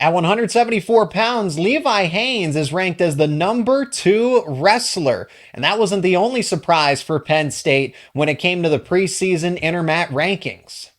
At 174 pounds, Levi Haines is ranked as the number 2 wrestler. And that wasn't the only surprise for Penn State when it came to the preseason Intermat rankings.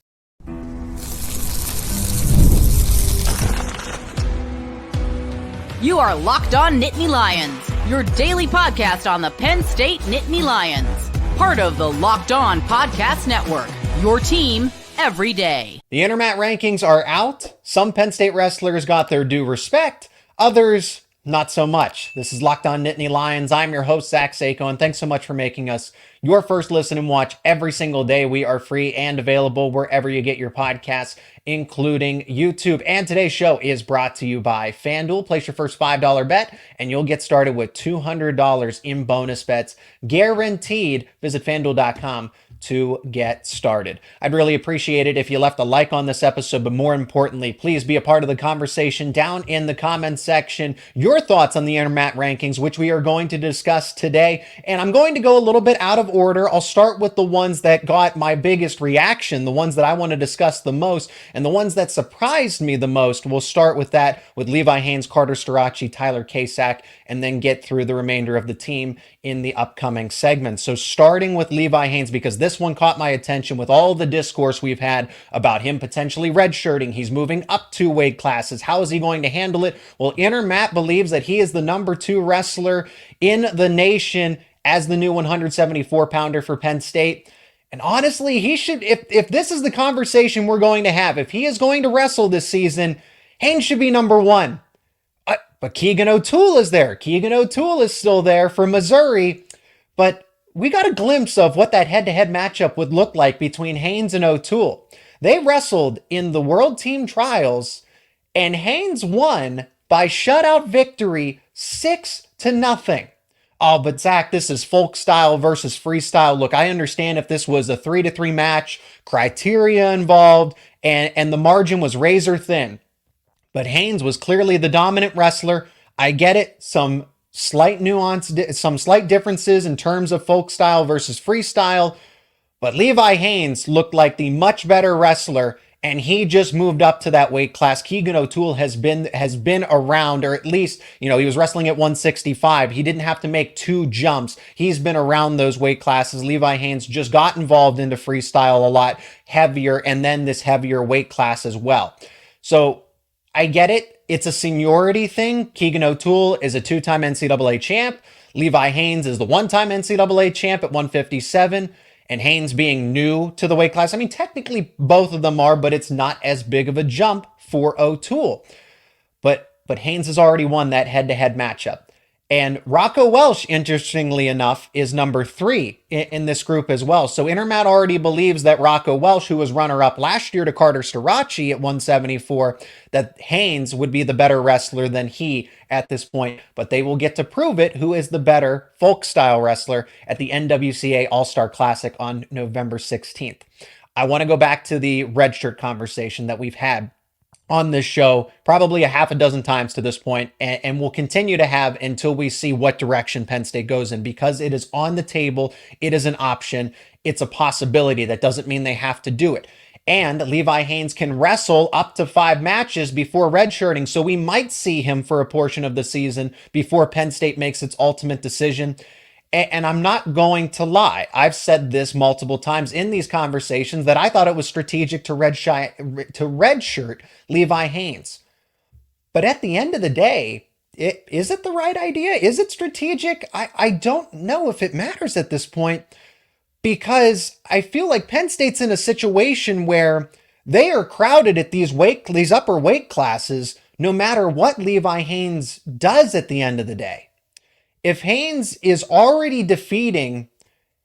You are Locked On Nittany Lions, your daily podcast on the Penn State Nittany Lions. Part of the Locked On Podcast Network, your team every day. The Intermat rankings are out. Some Penn State wrestlers got their due respect, others not so much. This is Locked On Nittany Lions. I'm your host, Zach Seyko, and thanks so much for making us your first listen and watch every single day. We are free and available wherever you get your podcasts, including YouTube. And today's show is brought to you by FanDuel. Place your first $5 bet, and you'll get started with $200 in bonus bets, guaranteed. Visit FanDuel.com to get started. I'd really appreciate it if you left a like on this episode, but more importantly, please be a part of the conversation down in the comments section. Your thoughts on the Intermat rankings, which we are going to discuss today. And I'm going to go a little bit out of order. I'll start with the ones that got my biggest reaction, the ones that I want to discuss the most, and the ones that surprised me the most. We'll start with that with Levi Haines, Carter Starocci, Tyler Kasak, and then get through the remainder of the team in the upcoming segments. So starting with Levi Haines, because this one caught my attention with all the discourse we've had about him potentially redshirting. He's moving up 2 weight classes. How is he going to handle it? Well, Intermat believes that he is the number 2 wrestler in the nation as the new 174 pounder for Penn State. And honestly, he should, if this is the conversation we're going to have, if he is going to wrestle this season, Haines should be number 1. But Keegan O'Toole is there. Keegan O'Toole is still there for Missouri. But we got a glimpse of what that head-to-head matchup would look like between Haines and O'Toole. They wrestled in the World Team Trials, and Haines won by shutout victory 6-0. Oh, but Zach, this is folk style versus freestyle. Look, I understand if this was a 3-3 match, criteria involved, and the margin was razor thin. But Haines was clearly the dominant wrestler. I get it. Some slight nuance, some slight differences in terms of folk style versus freestyle. But Levi Haines looked like the much better wrestler, and he just moved up to that weight class. Keegan O'Toole has been around, or at least, he was wrestling at 165. He didn't have to make 2 jumps. He's been around those weight classes. Levi Haines just got involved into freestyle a lot heavier, and then this heavier weight class as well. So I get it. It's a seniority thing. Keegan O'Toole is a 2-time NCAA champ. Levi Haines is the 1-time NCAA champ at 157. And Haines being new to the weight class. I mean, technically both of them are, but it's not as big of a jump for O'Toole. But Haines has already won that head-to-head matchup. And Rocco Welsh, interestingly enough, is number 3 in this group as well. So Intermat already believes that Rocco Welsh, who was runner-up last year to Carter Starocci at 174, that Haines would be the better wrestler than he at this point. But they will get to prove it, who is the better folk-style wrestler at the NWCA All-Star Classic on November 16th. I want to go back to the red shirt conversation that we've had on this show probably a half a dozen times to this point, and we'll continue to have until we see what direction Penn State goes in, because it is on the table. It is an option. It's a possibility. That doesn't mean they have to do it. And Levi Haines can wrestle up to 5 matches before redshirting, so we might see him for a portion of the season before Penn State makes its ultimate decision. And I'm not going to lie. I've said this multiple times in these conversations that I thought it was strategic to redshirt Levi Haines. But at the end of the day, is it the right idea? Is it strategic? I don't know if it matters at this point, because I feel like Penn State's in a situation where they are crowded at these upper weight classes, no matter what Levi Haines does at the end of the day. If Haines is already defeating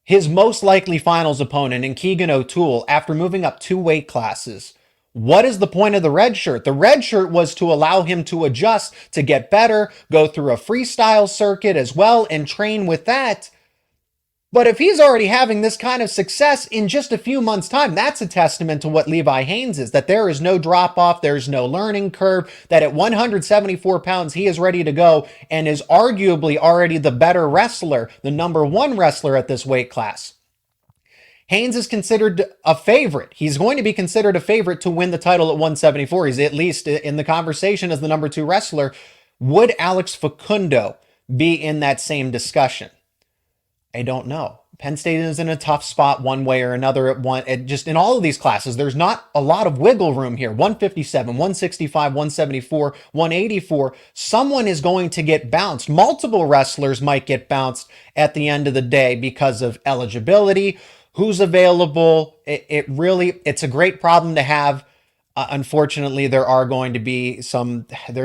his most likely finals opponent in Keegan O'Toole after moving up 2 weight classes, what is the point of the red shirt? The red shirt was to allow him to adjust, to get better, go through a freestyle circuit as well, and train with that. But if he's already having this kind of success in just a few months' time, that's a testament to what Levi Haines is, that there is no drop-off, there's no learning curve, that at 174 pounds, he is ready to go and is arguably already the better wrestler, the number 1 wrestler at this weight class. Haines is considered a favorite. He's going to be considered a favorite to win the title at 174. He's at least in the conversation as the number 2 wrestler. Would Alex Facundo be in that same discussion? I don't know. Penn State is in a tough spot one way or another just in all of these classes. There's not a lot of wiggle room here. 157, 165, 174, 184. Someone is going to get bounced. Multiple wrestlers might get bounced at the end of the day because of eligibility, who's available. It's a great problem to have. Unfortunately, there's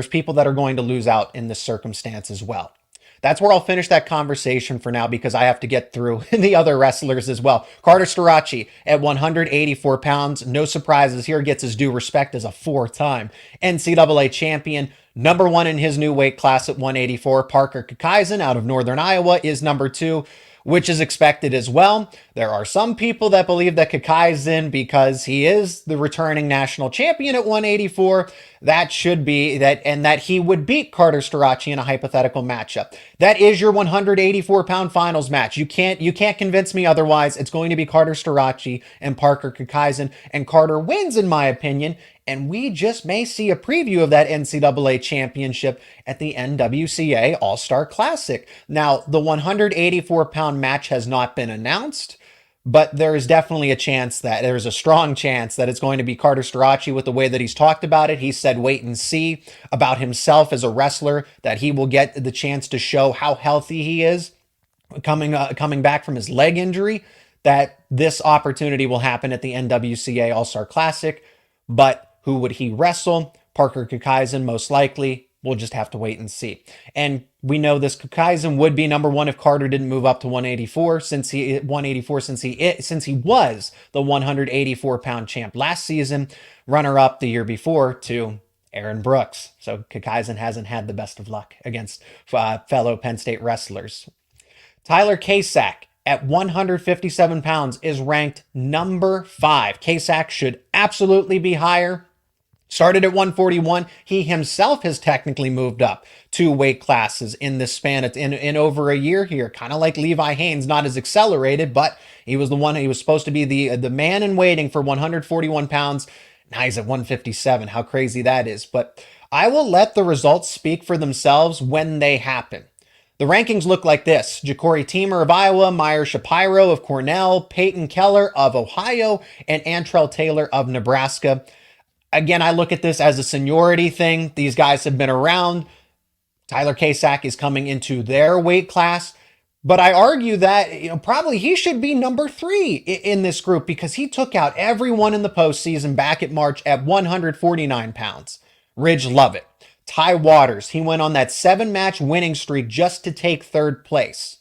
people that are going to lose out in this circumstance as well. That's where I'll finish that conversation for now because I have to get through the other wrestlers as well. Carter Starocci at 184 pounds. No surprises here. Gets his due respect as a 4-time NCAA champion. Number 1 in his new weight class at 184. Parker Kakaisen out of Northern Iowa is number 2, which is expected as well. There are some people that believe that Kakaisen, because he is the returning national champion at 184, that should be that, and that he would beat Carter Starocci in a hypothetical matchup. That is your 184-pound finals match. You can't convince me otherwise. It's going to be Carter Starocci and Parker Kakaisen, and Carter wins, in my opinion. And we just may see a preview of that NCAA championship at the NWCA All-Star Classic. Now, the 184-pound match has not been announced, but there is definitely there's a strong chance that it's going to be Carter Starocci with the way that he's talked about it. He said wait and see about himself as a wrestler, that he will get the chance to show how healthy he is coming back from his leg injury, that this opportunity will happen at the NWCA All-Star Classic. But who would he wrestle? Parker Kakaisen, most likely. We'll just have to wait and see. And we know this Kakaisen would be number 1 if Carter didn't move up to 184 since he was the 184-pound champ last season, runner-up the year before to Aaron Brooks. So Kakaisen hasn't had the best of luck against fellow Penn State wrestlers. Tyler Kasak at 157 pounds is ranked number 5. Kasak should absolutely be higher. Started at 141. He himself has technically moved up 2 weight classes in this span in over a year here, kind of like Levi Haines, not as accelerated, but he was supposed to be the man in waiting for 141 pounds. Now he's at 157. How crazy that is. But I will let the results speak for themselves when they happen. The rankings look like this: Ja'Cory Teamer of Iowa, Meyer Shapiro of Cornell, Peyton Keller of Ohio, and Antrell Taylor of Nebraska. Again, I look at this as a seniority thing. These guys have been around. Tyler Kasak is coming into their weight class, but I argue that probably he should be number 3 in this group because he took out everyone in the postseason back at March at 149 pounds. Ridge Lovett, Ty Waters, he went on that 7-match winning streak just to take 3rd place.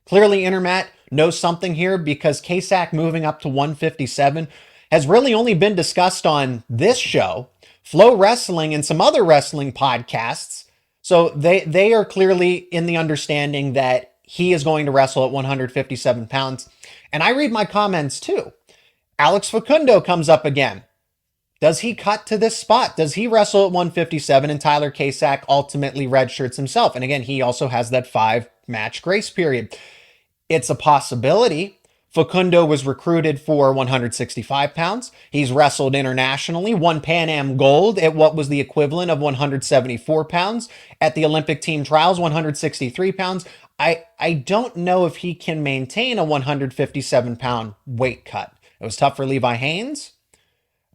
Clearly, Intermat knows something here because Kasak moving up to 157 has really only been discussed on this show, Flow Wrestling, and some other wrestling podcasts. So they are clearly in the understanding that he is going to wrestle at 157 pounds. And I read my comments too. Alex Facundo comes up again. Does he cut to this spot? Does he wrestle at 157 and Tyler Kasak ultimately redshirts himself? And again, he also has that 5-match grace period. It's a possibility. Facundo was recruited for 165 pounds. He's wrestled internationally, won Pan Am gold at what was the equivalent of 174 pounds. At the Olympic team trials, 163 pounds. I don't know if he can maintain a 157-pound weight cut. It was tough for Levi Haines.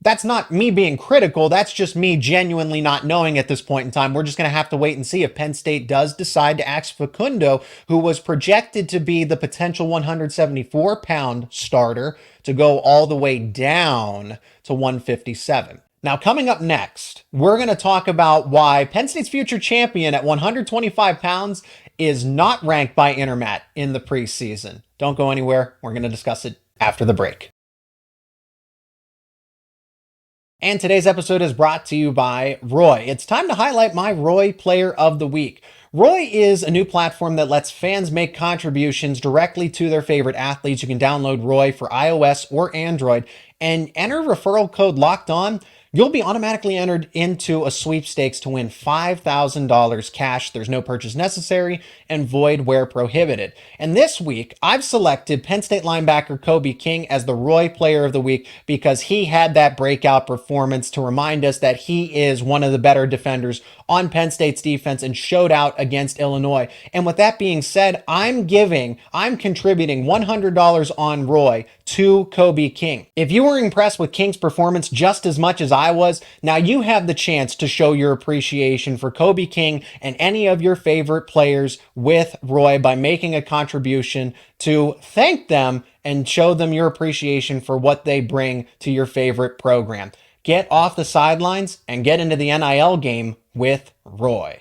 That's not me being critical. That's just me genuinely not knowing at this point in time. We're just going to have to wait and see if Penn State does decide to ask Facundo, who was projected to be the potential 174-pound starter, to go all the way down to 157. Now, coming up next, we're going to talk about why Penn State's future champion at 125 pounds is not ranked by Intermat in the preseason. Don't go anywhere. We're going to discuss it after the break. And today's episode is brought to you by Roy. It's time to highlight my Roy Player of the Week. Roy is a new platform that lets fans make contributions directly to their favorite athletes. You can download Roy for iOS or Android and enter referral code LOCKEDON. you'll be automatically entered into a sweepstakes to win $5,000 cash. There's no purchase necessary and void where prohibited. And this week, I've selected Penn State linebacker Kobe King as the Roy Player of the Week because he had that breakout performance to remind us that he is one of the better defenders on Penn State's defense and showed out against Illinois. And with that being said, I'm contributing $100 on Roy to Kobe King. If you were impressed with King's performance just as much as I was, now you have the chance to show your appreciation for Kobe King and any of your favorite players with Roy by making a contribution to thank them and show them your appreciation for what they bring to your favorite program. Get off the sidelines and get into the NIL game with Roy.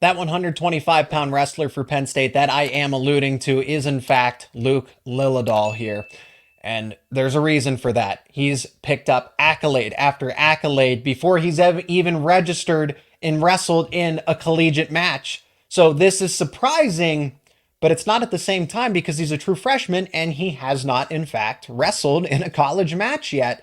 That 125-pound wrestler for Penn State that I am alluding to is, in fact, Luke Lillidahl here. And there's a reason for that. He's picked up accolade after accolade before he's even registered and wrestled in a collegiate match. So this is surprising, but it's not at the same time because he's a true freshman and he has not, in fact, wrestled in a college match yet.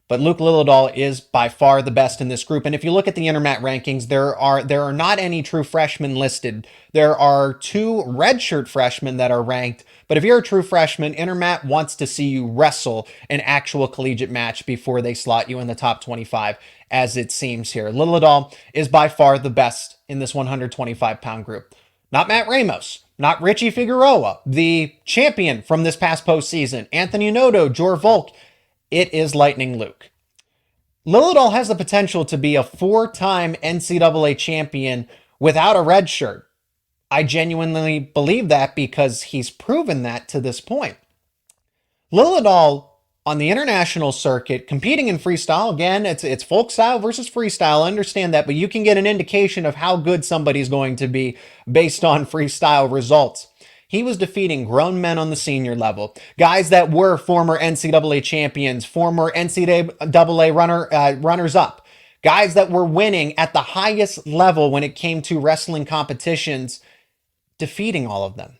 But Luke Lillidahl is by far the best in this group. And if you look at the Intermat rankings, there are not any true freshmen listed. There are 2 redshirt freshmen that are ranked. But if you're a true freshman, Intermat wants to see you wrestle an actual collegiate match before they slot you in the top 25, as it seems here. Lillidahl is by far the best in this 125-pound group. Not Matt Ramos, not Richie Figueroa, the champion from this past postseason, Anthony Noto, Jor Volk. It is Lightning Luke. Lillidahl has the potential to be a 4-time NCAA champion without a red shirt. I genuinely believe that because he's proven that to this point. Lillidahl on the international circuit, competing in freestyle, again, it's folk style versus freestyle, I understand that, but you can get an indication of how good somebody's going to be based on freestyle results. He was defeating grown men on the senior level, guys that were former NCAA champions, former NCAA runners-up, guys that were winning at the highest level when it came to wrestling competitions, defeating all of them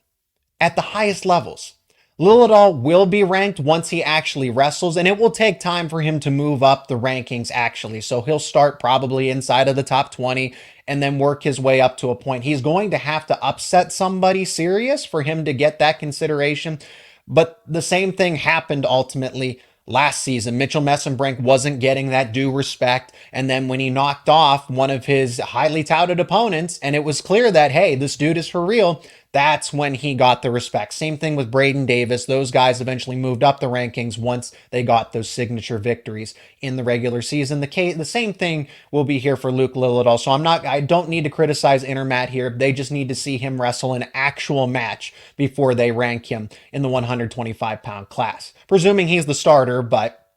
at the highest levels. Lillidahl will be ranked once he actually wrestles, and it will take time for him to move up the rankings actually. So he'll start probably inside of the top 20 and then work his way up to a point. He's going to have to upset somebody serious for him to get that consideration. But the same thing happened ultimately last season. Mitchell Messenbrink wasn't getting that due respect. And then when he knocked off one of his highly touted opponents, and it was clear that, hey, this dude is for real, that's when he got the respect. Same thing with Braden Davis. Those guys eventually moved up the rankings once they got those signature victories in the regular season. The same thing will be here for Luke Lillidahl. So I don't need to criticize Intermat here. They just need to see him wrestle an actual match before they rank him in the 125-pound class. Presuming he's the starter, but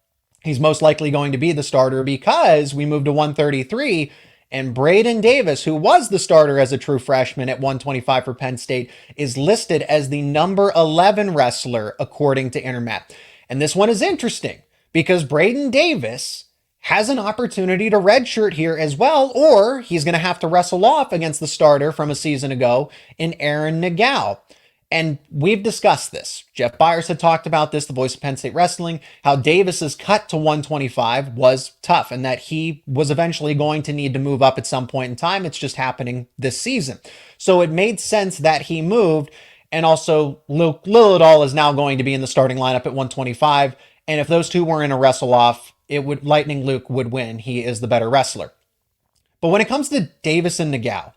he's most likely going to be the starter because we moved to 133. And Braden Davis, who was the starter as a true freshman at 125 for Penn State, is listed as the number 11 wrestler according to Intermat. And this one is interesting because Braden Davis has an opportunity to redshirt here as well, or he's going to have to wrestle off against the starter from a season ago in Aaron Nagao. And we've discussed this. Jeff Byers had talked about this, the voice of Penn State Wrestling, how Davis's cut to 125 was tough and that he was eventually going to need to move up at some point in time. It's just happening this season. So it made sense that he moved. And also Luke Lillidahl is now going to be in the starting lineup at 125. And if those two were in a wrestle off, Lightning Luke would win. He is the better wrestler. But when it comes to Davis and Nagao,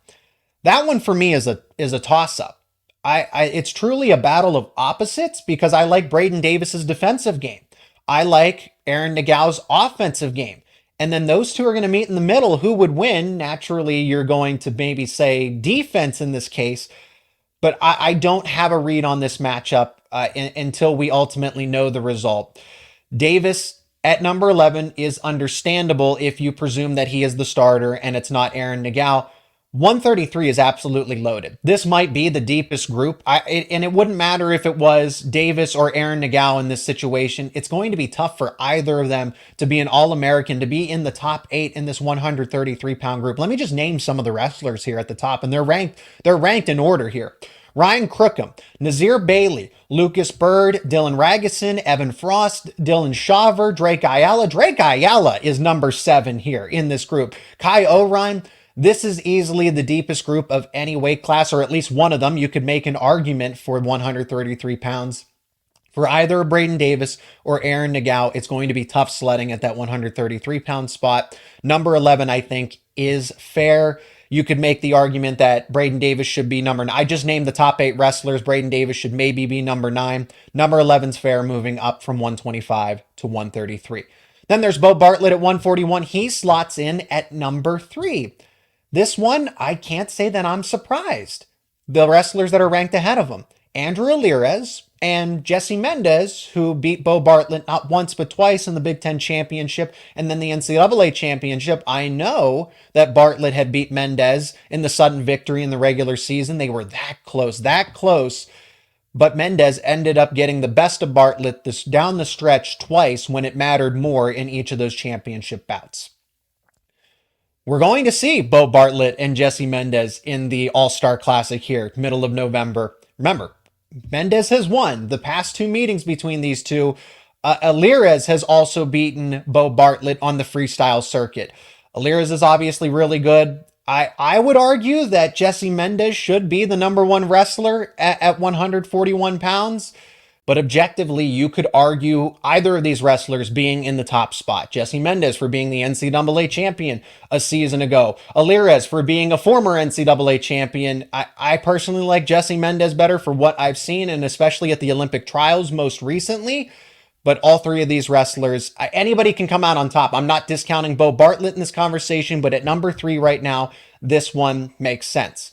that one for me is a toss-up. It's truly a battle of opposites because I like Braden Davis's defensive game. I like Aaron Nagao's offensive game. And then those two are going to meet in the middle. Who would win? Naturally, you're going to maybe say defense in this case. But I don't have a read on this matchup until we ultimately know the result. Davis at number 11 is understandable if you presume that he is the starter and it's not Aaron Nagao. 133 is absolutely loaded. This might be the deepest group, and it wouldn't matter if it was Davis or Aaron Nagao in this situation. It's going to be tough for either of them to be an All-American, to be in the top 8 in this 133-pound group. Let me just name some of the wrestlers here at the top, and they're ranked in order here. Ryan Crookham, Nazir Bailey, Lucas Bird, Dylan Ragusin, Evan Frost, Dylan Shaver, Drake Ayala. Drake Ayala is number 7 here in this group. Kai O'Ryan. This is easily the deepest group of any weight class, or at least one of them. You could make an argument for 133 pounds. For either Braden Davis or Aaron Nagao, it's going to be tough sledding at that 133-pound spot. Number 11, I think, is fair. You could make the argument that Braden Davis should be number 9. I just named the top 8 wrestlers. Braden Davis should maybe be number 9. Number 11's fair, moving up from 125 to 133. Then there's Bo Bartlett at 141. He slots in at number 3. This one, I can't say that I'm surprised. The wrestlers that are ranked ahead of him, Andrew Alirez and Jesse Mendez, who beat Bo Bartlett not once but twice in the Big Ten Championship and then the NCAA Championship. I know that Bartlett had beat Mendez in the sudden victory in the regular season. They were that close. But Mendez ended up getting the best of Bartlett down the stretch twice when it mattered more in each of those championship bouts. We're going to see Bo Bartlett and Jesse Mendez in the All-Star Classic here, middle of November. Remember, Mendez has won the past 2 meetings between these two. Alirez has also beaten Bo Bartlett on the freestyle circuit. Alirez is obviously really good. I would argue that Jesse Mendez should be the number 1 wrestler at 141 pounds. But objectively, you could argue either of these wrestlers being in the top spot. Jesse Mendez for being the NCAA champion a season ago. Alirez for being a former NCAA champion. I personally like Jesse Mendez better for what I've seen, and especially at the Olympic trials most recently. But all 3 of these wrestlers, anybody can come out on top. I'm not discounting Bo Bartlett in this conversation, but at number 3 right now, this one makes sense.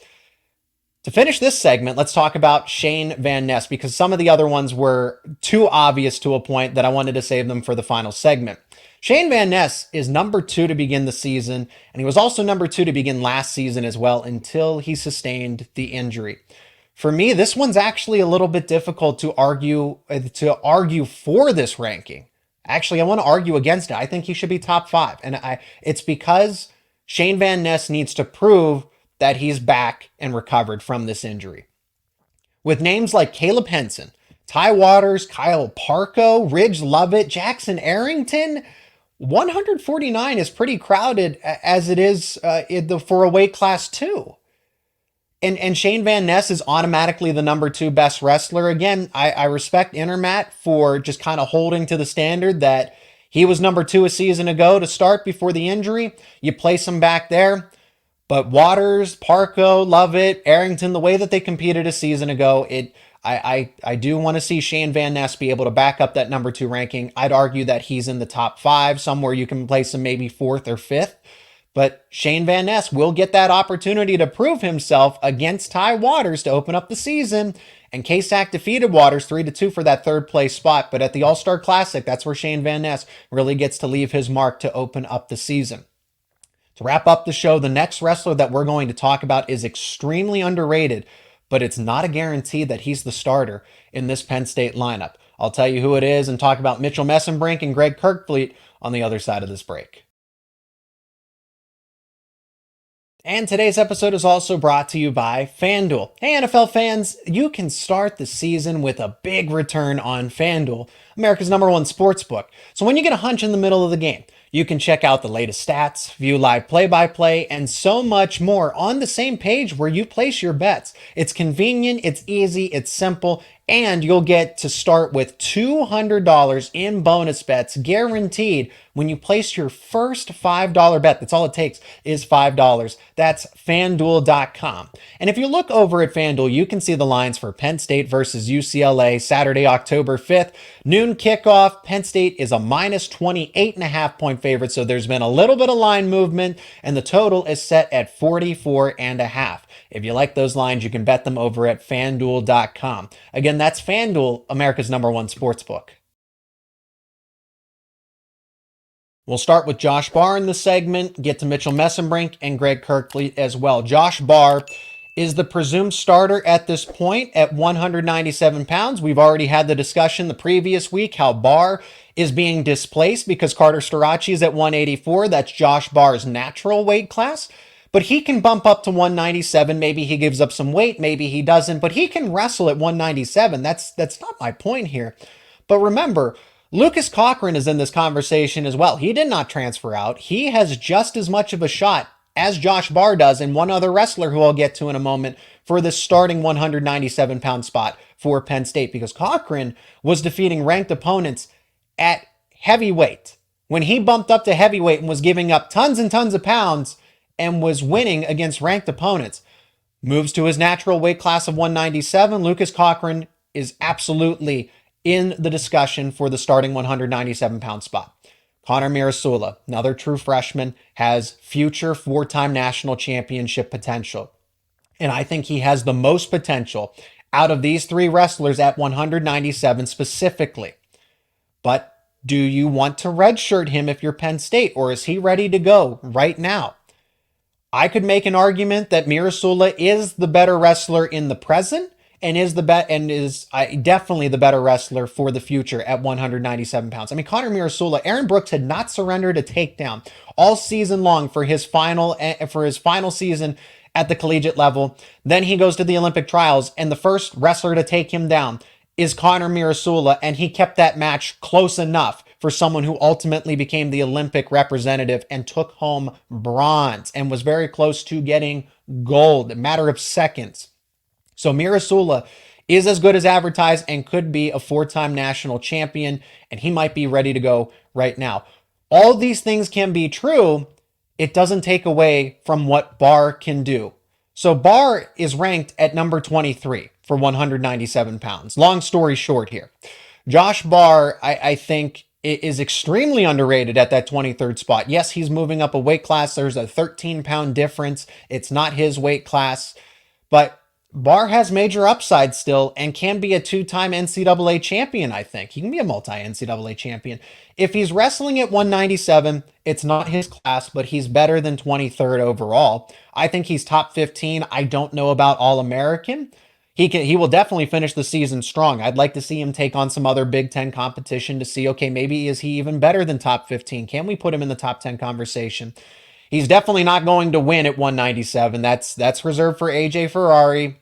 To finish this segment, let's talk about Shane Van Ness, because some of the other ones were too obvious to a point that I wanted to save them for the final segment. Shane Van Ness is number 2 to begin the season, and he was also number 2 to begin last season as well until he sustained the injury. For me, this one's actually a little bit difficult to argue for this ranking. Actually, I want to argue against it. I think he should be top 5, and it's because Shane Van Ness needs to prove that he's back and recovered from this injury. With names like Caleb Henson, Ty Waters, Kyle Parko, Ridge Lovett, Jackson Arrington, 149 is pretty crowded as it is for a weight class 2. And Shane Van Ness is automatically the number 2 best wrestler. Again, I respect Intermat for just kind of holding to the standard that he was number 2 a season ago to start before the injury. You place him back there. But Waters, Parko, Lovett, Arrington, the way that they competed a season ago, I do want to see Shane Van Ness be able to back up that number 2 ranking. I'd argue that he's in the top 5, somewhere you can place him maybe 4th or 5th. But Shane Van Ness will get that opportunity to prove himself against Ty Waters to open up the season. And K-Sac defeated Waters 3-2 for that 3rd place spot. But at the All-Star Classic, that's where Shane Van Ness really gets to leave his mark to open up the season. To wrap up the show, the next wrestler that we're going to talk about is extremely underrated, but it's not a guarantee that he's the starter in this Penn State lineup. I'll tell you who it is and talk about Mitchell Messenbrink and Greg Kirkfleet on the other side of this break. And today's episode is also brought to you by FanDuel. Hey, NFL fans, you can start the season with a big return on FanDuel, America's #1 sportsbook. So when you get a hunch in the middle of the game, you can check out the latest stats, view live play-by-play, and so much more on the same page where you place your bets. It's convenient, it's easy, it's simple, and you'll get to start with $200 in bonus bets guaranteed when you place your first $5 bet. That's all it takes is $5. That's FanDuel.com. And if you look over at FanDuel, you can see the lines for Penn State versus UCLA, Saturday, October 5th. Noon kickoff. Penn State is a minus 28.5 point favorite, so there's been a little bit of line movement, and the total is set at 44.5. If you like those lines, you can bet them over at FanDuel.com. Again, that's FanDuel, America's #1 sportsbook. We'll start with Josh Barr in the segment, get to Mitchell Messenbrink and Greg Kirkfleet as well. Josh Barr is the presumed starter at this point at 197 pounds. We've already had the discussion the previous week how Barr is being displaced because Carter Starocci is at 184. That's Josh Barr's natural weight class. but he can bump up to 197. Maybe he gives up some weight, maybe he doesn't, but he can wrestle at 197. That's not my point here. But remember, Lucas Cochran is in this conversation as well. He did not transfer out. He has just as much of a shot as Josh Barr does, and one other wrestler who I'll get to in a moment, for the starting 197-pound spot for Penn State, because Cochran was defeating ranked opponents at heavyweight. When he bumped up to heavyweight and was giving up tons and tons of pounds and was winning against ranked opponents, moves to his natural weight class of 197, Lucas Cochran is absolutely in the discussion for the starting 197-pound spot. Connor Mirasula, another true freshman, has future four-time national championship potential. And I think he has the most potential out of these three wrestlers at 197 specifically. But do you want to redshirt him if you're Penn State, or is he ready to go right now? I could make an argument that Mirasula is the better wrestler in the present and is definitely the better wrestler for the future at 197 pounds. I mean, Connor Mirasula, Aaron Brooks had not surrendered a takedown all season long for his final season at the collegiate level. Then he goes to the Olympic trials, and the first wrestler to take him down is Connor Mirasula, and he kept that match close enough for someone who ultimately became the Olympic representative and took home bronze and was very close to getting gold, a matter of seconds. So Mirasula is as good as advertised and could be a four-time national champion, and he might be ready to go right now. All these things can be true. It doesn't take away from what Barr can do. So Barr is ranked at number 23 for 197 pounds. Long story short here. Josh Barr, I think, is extremely underrated at that 23rd spot. Yes, he's moving up a weight class. There's a 13-pound difference. It's not his weight class, but Barr has major upside still and can be a two-time NCAA champion, I think. He can be a multi-NCAA champion. If he's wrestling at 197, it's not his class, but he's better than 23rd overall. I think he's top 15. I don't know about All-American. He will definitely finish the season strong. I'd like to see him take on some other Big Ten competition to see, okay, maybe is he even better than top 15? Can we put him in the top 10 conversation? He's definitely not going to win at 197. That's reserved for AJ Ferrari.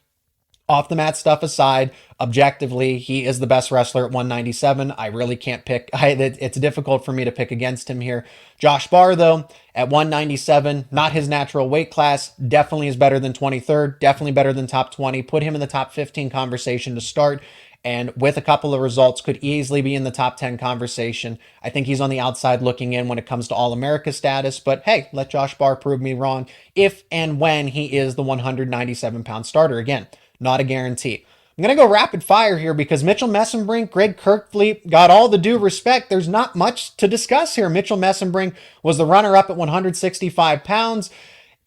Off the mat stuff aside, objectively, he is the best wrestler at 197. I really can't pick. It's difficult for me to pick against him here. Josh Barr, though, at 197, not his natural weight class, definitely is better than 23rd, definitely better than top 20. Put him in the top 15 conversation to start, and with a couple of results, could easily be in the top 10 conversation. I think he's on the outside looking in when it comes to All-America status, but hey, let Josh Barr prove me wrong if and when he is the 197-pound starter. Again, not a guarantee. I'm going to go rapid fire here because Mitchell Messenbrink, Greg Kirkfleet got all the due respect. There's not much to discuss here. Mitchell Messenbrink was the runner-up at 165 pounds.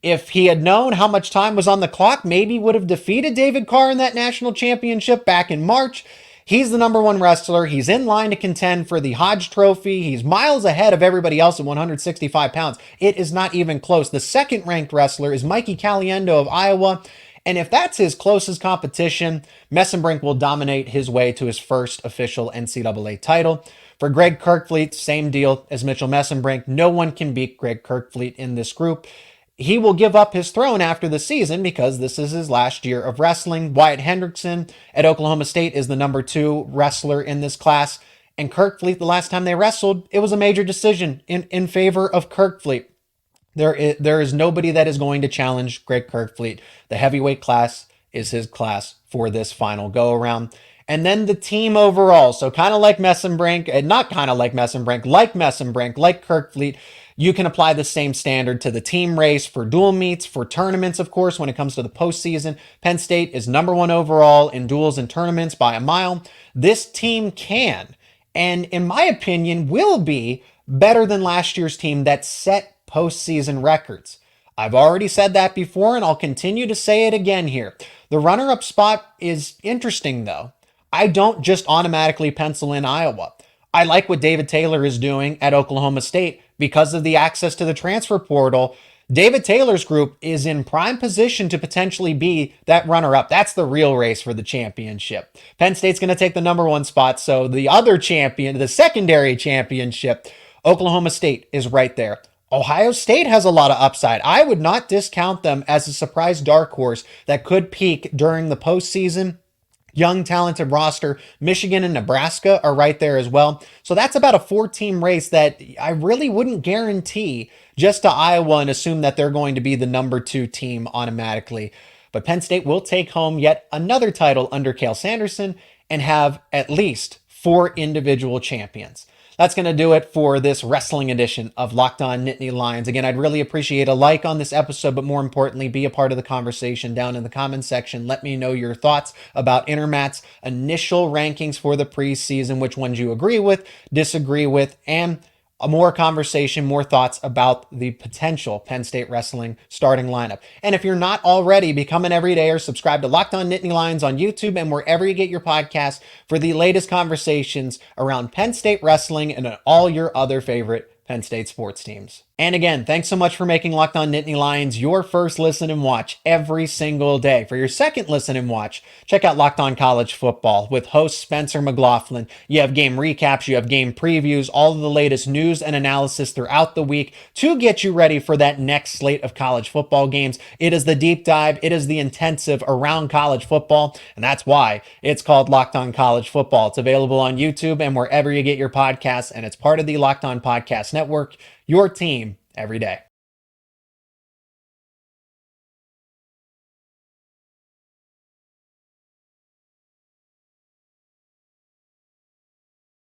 If he had known how much time was on the clock, maybe he would have defeated David Carr in that national championship back in March. He's the number one wrestler. He's in line to contend for the Hodge Trophy. He's miles ahead of everybody else at 165 pounds. It is not even close. The second-ranked wrestler is Mikey Caliendo of Iowa. And if that's his closest competition, Messenbrink will dominate his way to his first official NCAA title. For Greg Kirkfleet, same deal as Mitchell Messenbrink. No one can beat Greg Kirkfleet in this group. He will give up his throne after the season because this is his last year of wrestling. Wyatt Hendrickson at Oklahoma State is the number 2 wrestler in this class. And Kirkfleet, the last time they wrestled, it was a major decision in favor of Kirkfleet. There is nobody that is going to challenge Greg Kirkfleet. The heavyweight class is his class for this final go-around. And then the team overall. So kind of like Messenbrink, and not kind of like Messenbrink, like Kirkfleet, you can apply the same standard to the team race for dual meets, for tournaments, of course, when it comes to the postseason. Penn State is number 1 overall in duels and tournaments by a mile. This team can, and in my opinion, will be better than last year's team that set postseason records. I've already said that before, and I'll continue to say it again here. The runner-up spot is interesting, though. I don't just automatically pencil in Iowa. I like what David Taylor is doing at Oklahoma State because of the access to the transfer portal. David Taylor's group is in prime position to potentially be that runner-up. That's the real race for the championship. Penn State's going to take the number 1 spot, so the other champion, the secondary championship, Oklahoma State is right there. Ohio State has a lot of upside. I would not discount them as a surprise dark horse that could peak during the postseason. Young, talented roster. Michigan and Nebraska are right there as well. So that's about a 4-team race that I really wouldn't guarantee just to Iowa and assume that they're going to be the number 2 team automatically. But Penn State will take home yet another title under Cale Sanderson and have at least 4 individual champions. That's going to do it for this wrestling edition of Locked On Nittany Lions. Again, I'd really appreciate a like on this episode, but more importantly, be a part of the conversation down in the comments section. Let me know your thoughts about Intermat's initial rankings for the preseason, which ones you agree with, disagree with, and a more conversation, more thoughts about the potential Penn State wrestling starting lineup. And if you're not already, become an everydayer, subscribe to Locked On Nittany Lions on YouTube and wherever you get your podcasts for the latest conversations around Penn State wrestling and all your other favorite Penn State sports teams. And again, thanks so much for making Locked On Nittany Lions your first listen and watch every single day. For your second listen and watch, check out Locked On College Football with host Spencer McLaughlin. You have game recaps, you have game previews, all of the latest news and analysis throughout the week to get you ready for that next slate of college football games. It is the deep dive, it is the intensive around college football, and that's why it's called Locked On College Football. It's available on YouTube and wherever you get your podcasts, and it's part of the Locked On Podcast Network, your team every day.